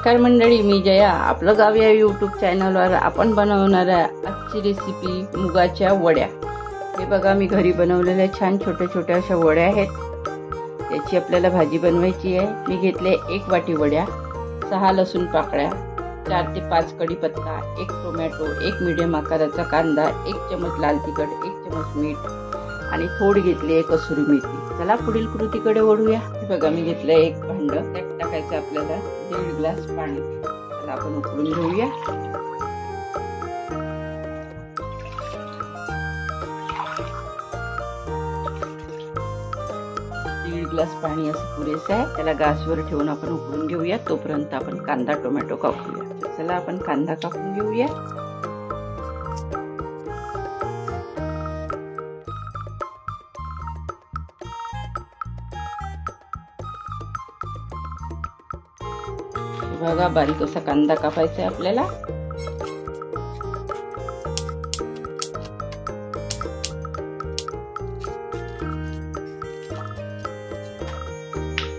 नमस्कार मंडळी, मी जया. आपलं गाव या यूट्यूब चॅनलवर आपण बनवणार आहे आजची रेसिपी मुगाच्या वड्या. हे बघा, मी घरी बनवलेल्या छान छोट्या छोट्या अशा वड्या आहेत. त्याची आपल्याला भाजी बनवायची आहे. मी घेतले 1 वाटी वड्या, 6 लसूण पाकळ्या, 4 ते 5 कढीपत्ता, 1 टोमॅटो, 1 मीडियम आकाराचा कांदा, 1 चमच लाल तिखट, 1 चमच मीठ आणि थोडी घेतली आहे कसुरी मेथी. चला पुढील कृतीकडे वळूया. हे बघा, मी घेतलं 1 भांड. त्यात टाकायचं आपल्याला 1.5 ग्लास पाणी. त्याला आपण उकळून घेऊया. दीड ग्लास पाणी असं पुरेसं आहे. त्याला गॅसवर ठेवून आपण उकळून घेऊया. तोपर्यंत आपण कांदा टोमॅटो कापूया. चला आपण कांदा कापून घेऊया. बघा, बारीक असा कांदा कापायचा आहे आपल्याला.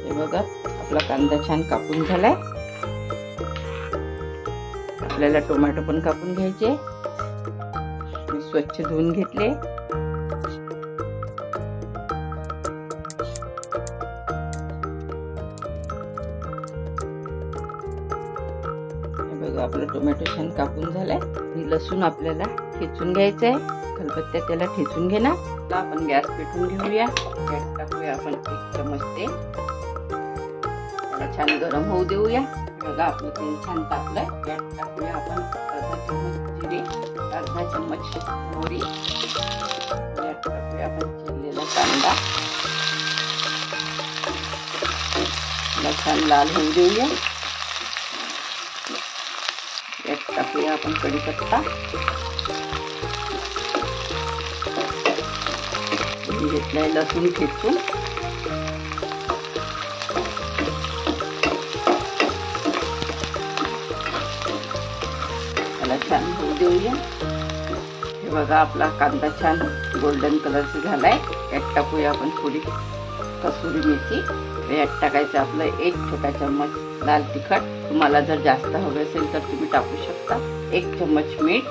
हे बघा, आपला कांदा छान कापून झालाय. आपल्याला टोमॅटो पण कापून घ्यायचे. मी स्वच्छ धुवून घेतले. बघा, आपलं टोमॅटो छान कापून झालाय. लसूण आपल्याला ठेचून घ्यायचंय. खलबत्त्यात त्याला ठेचून घेणार. आपण गॅस पेटवून घेऊया. गॅस टाकूया आपण 1 चमच तेल. त्याला छान गरम होऊ देऊया. बघा, आपलं तेल छान तापलंय. गॅस टाकूया आपण अर्धा चमच जिरे, अर्धा चमच मोहरी. गॅस टाकूया आपण चिरलेला कांदा. त्याला छान लाल होऊ देऊया. यात टाकूया आपण कढीपत्ता. घेतलाय लसूण ठेचून. त्याला छान होऊ देऊया. हे बघा, आपला कांदा छान गोल्डन कलरचा झालाय. यात टाकूया आपण थोडी कसुरी मेथी. यात टाकायचं आपलं 1 छोटा चम्मच लाल तिखट. तुम्हाला जर जास्त हवे असेल तर तुम्ही टाकू शकता. 1 चम्मच मीठ.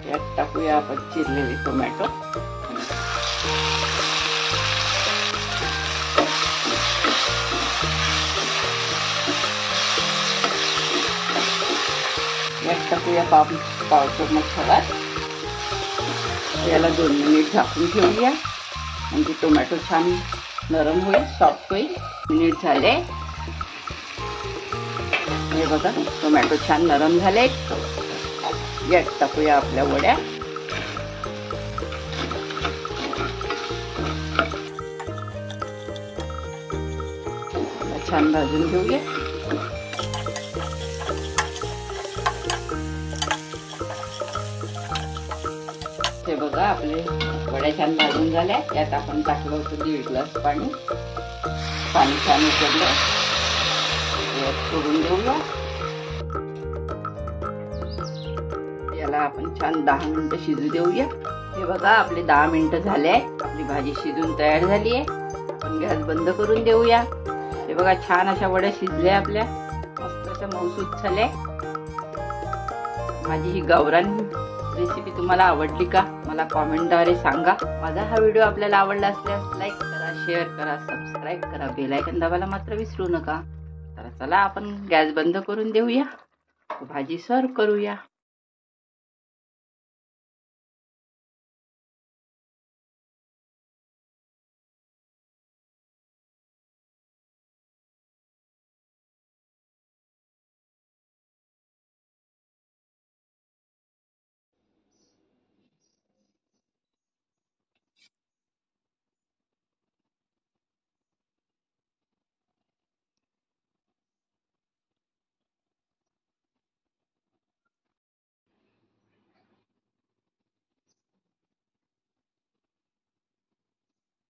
यात टाकूया आपण चिरलेले टोमॅटो. यात टाकूया पाव चम्मच हळद. याला 2 मिनिट झाकून ठेवूया, म्हणजे टोमॅटो छान नरम होईल, सॉफ्ट होईल. मिनिट झाले. हे बघा, टोमॅटो छान नरम झाले. यात टाकूया आपल्या वड्या. छान भाजून घेऊया. हे बघा, आपले वड्या छान भाजून झाल्या. त्यात आपण टाकलं होतं 1.5 ग्लास पाणी. पाणी छान उकळलं. सोडून देऊया. याला आपण छान 10 मिनिटं शिजू देऊया. हे बघा, आपले 10 मिनिटं झाले. आपली भाजी शिजून तयार झाली आहे. आपण गॅस बंद करून देऊया. हे बघा, छान अशा वड्या शिजल्या आपल्या. मस्त अशा मऊसूत झाल्या. माझी ही गावरान रेसिपी तुम्हाला आवडली का? मला कॉमेंटद्वारे सांगा. माझा हा व्हिडिओ आपल्याला आवडला असल्यास लाईक करा, शेअर करा, सबस्क्राईब करा. बेल आयकॉन दाबायला मात्र विसरू नका. तर चला आपण गॅस बंद करून देऊया. भाजी सर्व करूया.